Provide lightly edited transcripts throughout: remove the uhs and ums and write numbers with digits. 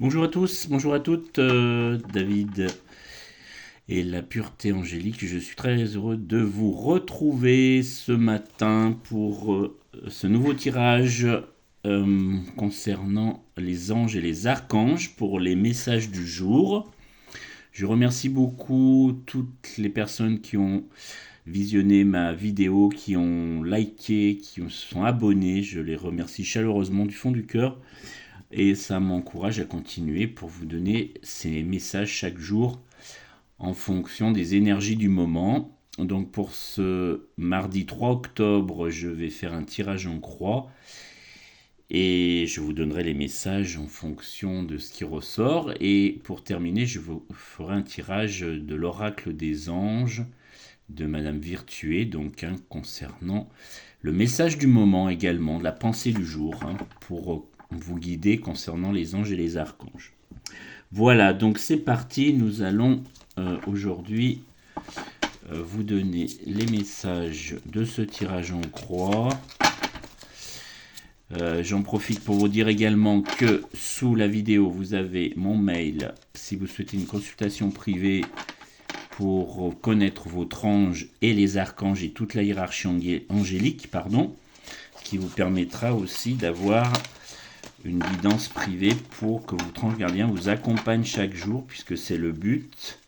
Bonjour à tous, bonjour à toutes, David et la pureté angélique. Je suis très heureux de vous retrouver ce matin pour ce nouveau tirage concernant les anges et les archanges pour les messages du jour. Je remercie beaucoup toutes les personnes qui ont visionné ma vidéo, qui ont liké, qui se sont abonnés. Je les remercie chaleureusement du fond du cœur. Et ça m'encourage à continuer pour vous donner ces messages chaque jour en fonction des énergies du moment. Donc pour ce mardi 3 octobre, je vais faire un tirage en croix et je vous donnerai les messages en fonction de ce qui ressort. Et pour terminer, je vous ferai un tirage de l'oracle des anges de Madame Virtué, donc concernant le message du moment également, de la pensée du jour, pour vous guider concernant les anges et les archanges. Voilà, donc c'est parti, nous allons aujourd'hui vous donner les messages de ce tirage en croix. J'en profite pour vous dire également que sous la vidéo, vous avez mon mail si vous souhaitez une consultation privée pour connaître votre ange et les archanges et toute la hiérarchie angélique, ce qui vous permettra aussi d'avoir une guidance privée pour que votre ange gardien vous accompagne chaque jour, puisque c'est le but.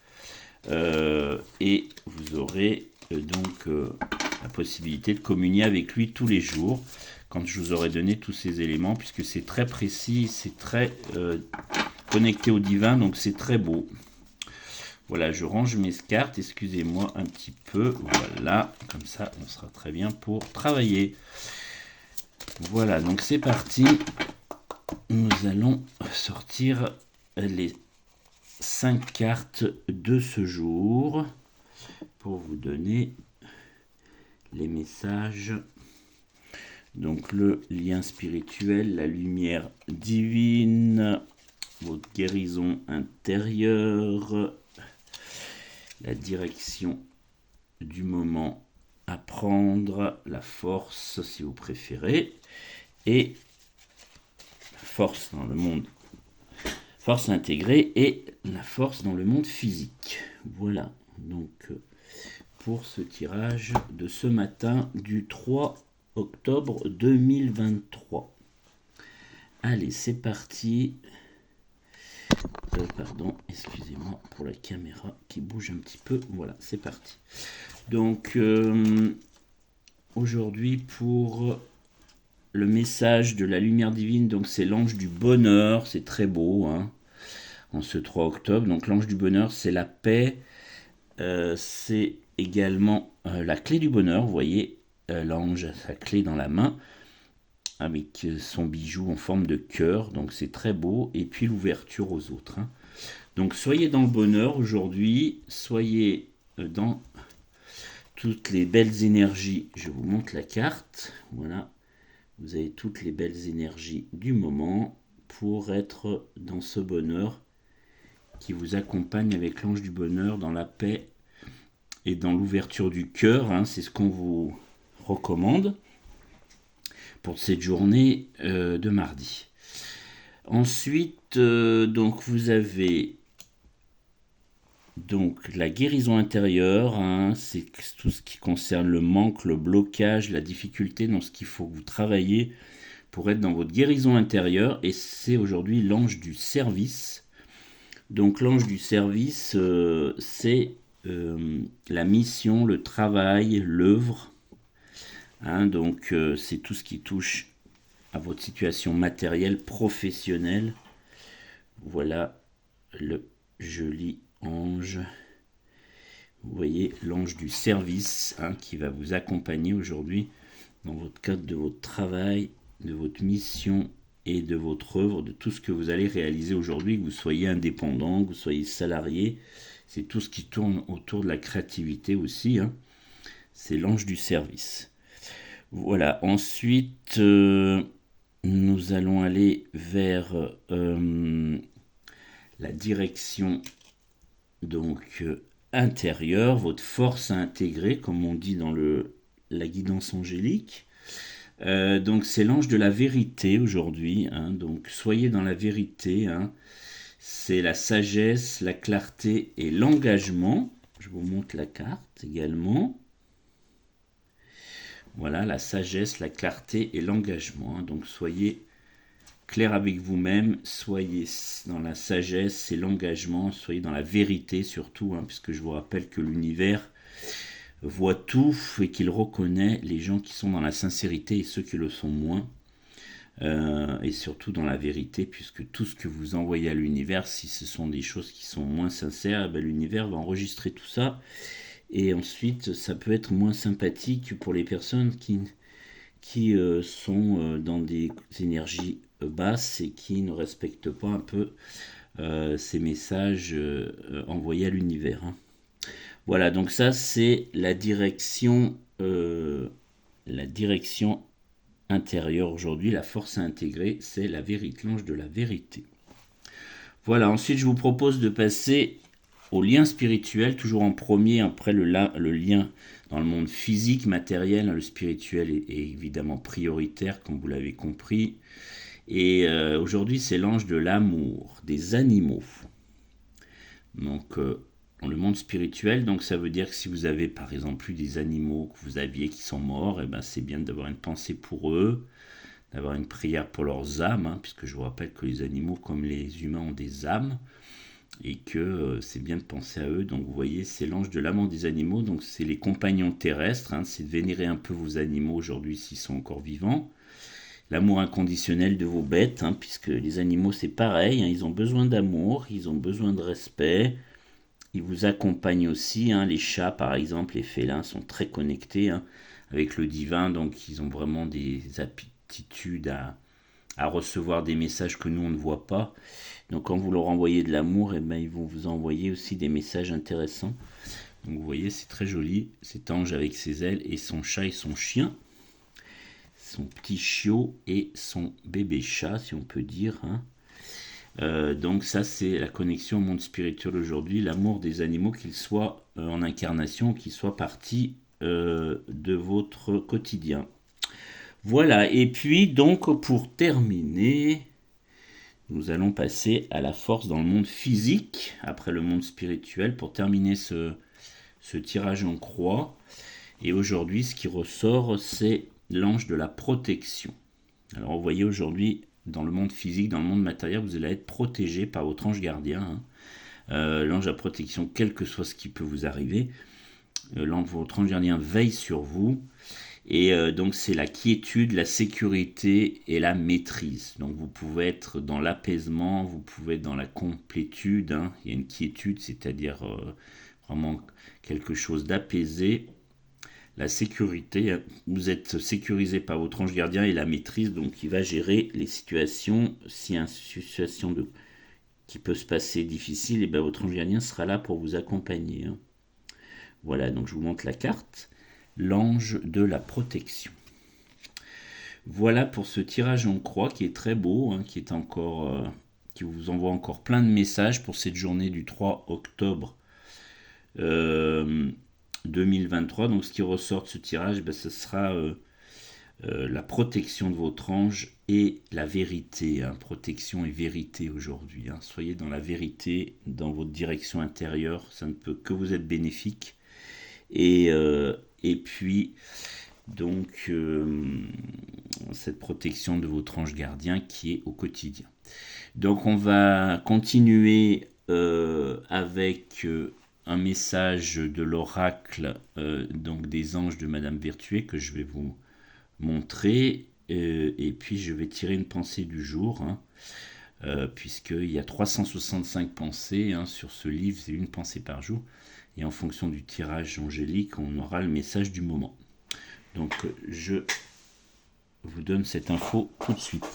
Et vous aurez la possibilité de communier avec lui tous les jours quand je vous aurai donné tous ces éléments, puisque c'est très précis, c'est très connecté au divin, donc c'est très beau. Voilà, je range mes cartes, excusez-moi un petit peu, voilà, comme ça on sera très bien pour travailler. Voilà, donc c'est parti. Nous allons sortir les 5 cartes de ce jour pour vous donner les messages. Donc le lien spirituel, la lumière divine, votre guérison intérieure, la direction du moment à prendre, la force si vous préférez, et force dans le monde, force intégrée et la force dans le monde physique. Voilà, donc pour ce tirage de ce matin du 3 octobre 2023. Allez, c'est parti. Pardon, excusez-moi pour la caméra qui bouge un petit peu. Voilà, c'est parti. Donc, aujourd'hui, pour le message de la lumière divine, donc c'est l'ange du bonheur, c'est très beau, en ce 3 octobre. Donc l'ange du bonheur, c'est la paix, c'est également la clé du bonheur, vous voyez, l'ange a sa clé dans la main, avec son bijou en forme de cœur, donc c'est très beau, et puis l'ouverture aux autres. Donc soyez dans le bonheur aujourd'hui, soyez dans toutes les belles énergies. Je vous montre la carte, voilà. Vous avez toutes les belles énergies du moment pour être dans ce bonheur qui vous accompagne avec l'ange du bonheur dans la paix et dans l'ouverture du cœur. C'est ce qu'on vous recommande pour cette journée de mardi. Ensuite, donc vous avez donc la guérison intérieure, c'est tout ce qui concerne le manque, le blocage, la difficulté dans ce qu'il faut que vous travaillez pour être dans votre guérison intérieure, et c'est aujourd'hui l'ange du service. Donc l'ange du service, c'est la mission, le travail, l'œuvre. Donc c'est tout ce qui touche à votre situation matérielle, professionnelle. Voilà le joli ange. Vous voyez l'ange du service qui va vous accompagner aujourd'hui dans votre cadre de votre travail, de votre mission et de votre œuvre, de tout ce que vous allez réaliser aujourd'hui, que vous soyez indépendant, que vous soyez salarié. C'est tout ce qui tourne autour de la créativité aussi. C'est l'ange du service. Voilà, ensuite, nous allons aller vers la direction donc intérieure, votre force à intégrer, comme on dit dans la guidance angélique. Donc c'est l'ange de la vérité aujourd'hui, hein, donc soyez dans la vérité, hein. C'est la sagesse, la clarté et l'engagement. Je vous montre la carte également. Voilà, la sagesse, la clarté et l'engagement, hein. Donc soyez clair avec vous-même, soyez dans la sagesse et l'engagement, soyez dans la vérité surtout, hein, puisque je vous rappelle que l'univers voit tout et qu'il reconnaît les gens qui sont dans la sincérité et ceux qui le sont moins. Et surtout dans la vérité, puisque tout ce que vous envoyez à l'univers, si ce sont des choses qui sont moins sincères, ben, l'univers va enregistrer tout ça. Et ensuite, ça peut être moins sympathique pour les personnes qui sont dans des énergies basses et qui ne respectent pas un peu ces messages envoyés à l'univers, hein. Voilà, donc ça c'est la direction intérieure aujourd'hui, la force à intégrer, c'est la vérité, l'ange de la vérité. Voilà, ensuite je vous propose de passer au lien spirituel, toujours en premier, après le lien dans le monde physique, matériel, le spirituel est évidemment prioritaire, comme vous l'avez compris. Et aujourd'hui, c'est l'ange de l'amour, des animaux. Donc, dans le monde spirituel, donc ça veut dire que si vous avez par exemple eu des animaux que vous aviez qui sont morts, et ben c'est bien d'avoir une pensée pour eux, d'avoir une prière pour leurs âmes, hein, puisque je vous rappelle que les animaux comme les humains ont des âmes, et que c'est bien de penser à eux. Donc vous voyez, c'est l'ange de l'amour des animaux, donc c'est les compagnons terrestres, hein, c'est de vénérer un peu vos animaux aujourd'hui s'ils sont encore vivants. L'amour inconditionnel de vos bêtes, hein, puisque les animaux c'est pareil, hein, ils ont besoin d'amour, ils ont besoin de respect, ils vous accompagnent aussi, hein, les chats par exemple, les félins sont très connectés, hein, avec le divin, donc ils ont vraiment des aptitudes à recevoir des messages que nous on ne voit pas. Donc quand vous leur envoyez de l'amour, eh ben, ils vont vous envoyer aussi des messages intéressants. Donc vous voyez, c'est très joli, cet ange avec ses ailes et son chat et son chien. Son petit chiot et son bébé chat, si on peut dire, hein. Donc ça, c'est la connexion au monde spirituel aujourd'hui, l'amour des animaux, qu'ils soient en incarnation, qu'ils soient partie de votre quotidien. Voilà, et puis donc pour terminer, nous allons passer à la force dans le monde physique, après le monde spirituel, pour terminer ce tirage en croix. Et aujourd'hui, ce qui ressort, c'est l'ange de la protection. Alors, vous voyez aujourd'hui, dans le monde physique, dans le monde matériel, vous allez être protégé par votre ange gardien, hein. L'ange de la protection, quel que soit ce qui peut vous arriver, votre ange gardien veille sur vous. Et donc c'est la quiétude, la sécurité et la maîtrise. Donc vous pouvez être dans l'apaisement, vous pouvez être dans la complétude, hein. Il y a une quiétude, c'est-à-dire vraiment quelque chose d'apaisé. La sécurité, vous êtes sécurisé par votre ange gardien et la maîtrise, donc il va gérer les situations. S'il y a une situation qui peut se passer difficile, et bien votre ange gardien sera là pour vous accompagner, hein. Voilà, donc je vous montre la carte. L'ange de la protection. Voilà pour ce tirage en croix qui est très beau, hein, qui vous envoie encore plein de messages pour cette journée du 3 octobre 2023. Donc ce qui ressort de ce tirage, ce sera la protection de votre ange et la vérité, hein, protection et vérité aujourd'hui, hein. Soyez dans la vérité, dans votre direction intérieure, ça ne peut que vous être bénéfique. Et puis, donc, cette protection de votre ange gardien qui est au quotidien. Donc, on va continuer avec un message de l'oracle donc des anges de Madame Virtué que je vais vous montrer. Et puis, je vais tirer une pensée du jour, hein, puisqu'il y a 365 pensées, hein, sur ce livre, c'est une pensée par jour. Et en fonction du tirage angélique, on aura le message du moment. Donc, je vous donne cette info tout de suite.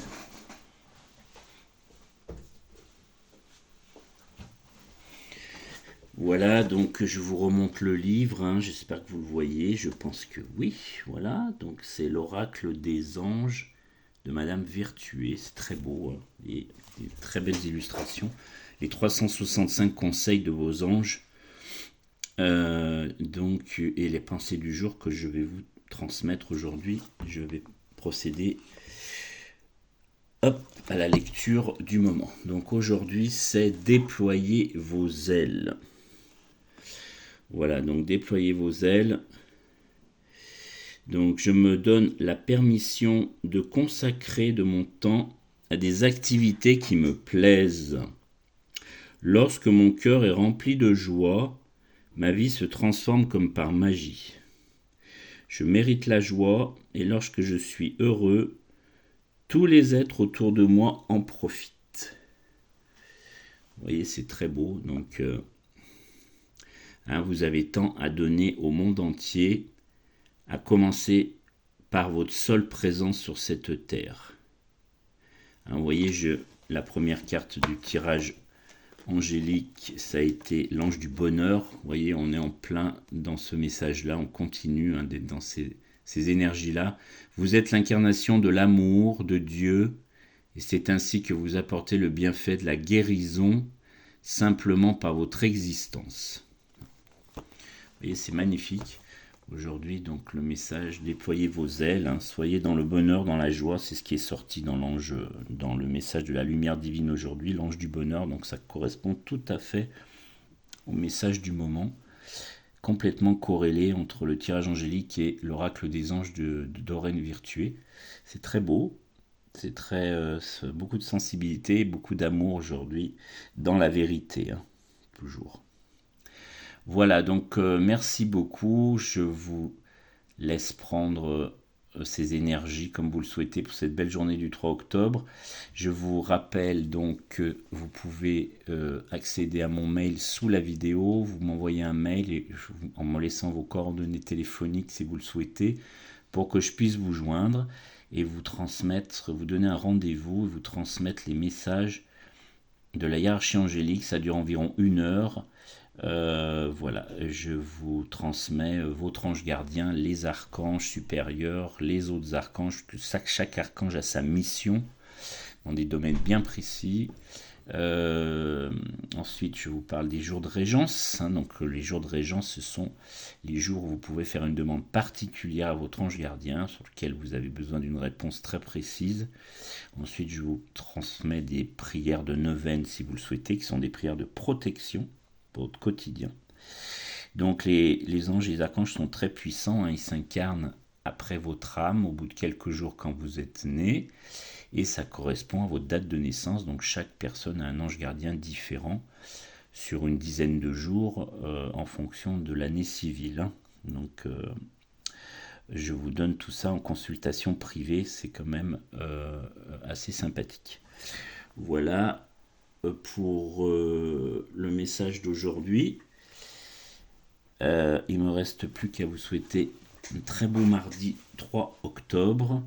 Voilà, donc je vous remonte le livre, hein, j'espère que vous le voyez, je pense que oui. Voilà, donc c'est l'oracle des anges de Madame Virtué, c'est très beau, hein, et des très belles illustrations. Les 365 conseils de vos anges. Donc, et les pensées du jour que je vais vous transmettre aujourd'hui, je vais procéder à la lecture du moment. Donc aujourd'hui, c'est déployer vos ailes. Voilà, donc déployer vos ailes. Donc je me donne la permission de consacrer de mon temps à des activités qui me plaisent. Lorsque mon cœur est rempli de joie, ma vie se transforme comme par magie. Je mérite la joie et lorsque je suis heureux, tous les êtres autour de moi en profitent. Vous voyez, c'est très beau. Donc, vous avez tant à donner au monde entier, à commencer par votre seule présence sur cette terre. Vous voyez, la première carte du tirage angélique, ça a été l'ange du bonheur. Vous voyez, on est en plein dans ce message-là, on continue d'être dans ces énergies-là. Vous êtes l'incarnation de l'amour de Dieu, et c'est ainsi que vous apportez le bienfait de la guérison simplement par votre existence. Vous voyez, c'est magnifique. Aujourd'hui, donc, le message, déployez vos ailes, soyez dans le bonheur, dans la joie, c'est ce qui est sorti dans le message de la lumière divine aujourd'hui, l'ange du bonheur, donc ça correspond tout à fait au message du moment, complètement corrélé entre le tirage angélique et l'oracle des anges de Doreen Virtué. C'est très beau, c'est beaucoup de sensibilité, beaucoup d'amour aujourd'hui, dans la vérité, toujours. Voilà, donc merci beaucoup. Je vous laisse prendre ces énergies comme vous le souhaitez pour cette belle journée du 3 octobre. Je vous rappelle donc que vous pouvez accéder à mon mail sous la vidéo. Vous m'envoyez un mail en me laissant vos coordonnées téléphoniques si vous le souhaitez pour que je puisse vous joindre et vous donner un rendez-vous et vous transmettre les messages de la hiérarchie angélique. Ça dure environ 1 heure. Voilà, je vous transmets votre ange gardien, les archanges supérieurs, les autres archanges, chaque archange a sa mission dans des domaines bien précis. Ensuite, je vous parle des jours de régence. Donc, les jours de régence, ce sont les jours où vous pouvez faire une demande particulière à votre ange gardien, sur lequel vous avez besoin d'une réponse très précise. Ensuite, je vous transmets des prières de neuvaine, si vous le souhaitez, qui sont des prières de protection pour votre quotidien. Donc, les anges et les archanges sont très puissants. Ils s'incarnent après votre âme, au bout de quelques jours quand vous êtes né. Et ça correspond à votre date de naissance. Donc chaque personne a un ange gardien différent sur une dizaine de jours en fonction de l'année civile. Donc je vous donne tout ça en consultation privée. C'est quand même assez sympathique. Voilà pour le message d'aujourd'hui. Il me reste plus qu'à vous souhaiter un très beau mardi 3 octobre.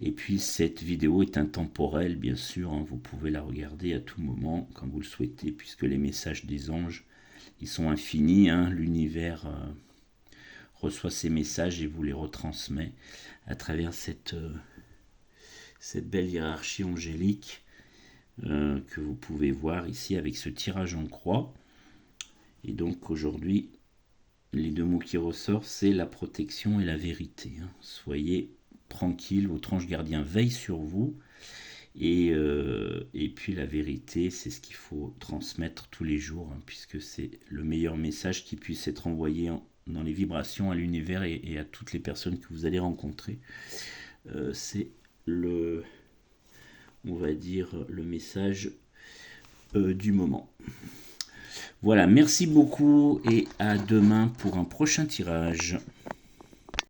Et puis cette vidéo est intemporelle, bien sûr, vous pouvez la regarder à tout moment quand vous le souhaitez, puisque les messages des anges, ils sont infinis, l'univers reçoit ces messages et vous les retransmet à travers cette belle hiérarchie angélique que vous pouvez voir ici avec ce tirage en croix. Et donc aujourd'hui, les deux mots qui ressortent, c'est la protection et la vérité. Soyez tranquille, votre ange gardien veille sur vous et puis la vérité, c'est ce qu'il faut transmettre tous les jours, puisque c'est le meilleur message qui puisse être envoyé dans les vibrations à l'univers et à toutes les personnes que vous allez rencontrer. C'est on va dire le message du moment. Voilà, merci beaucoup et à demain pour un prochain tirage.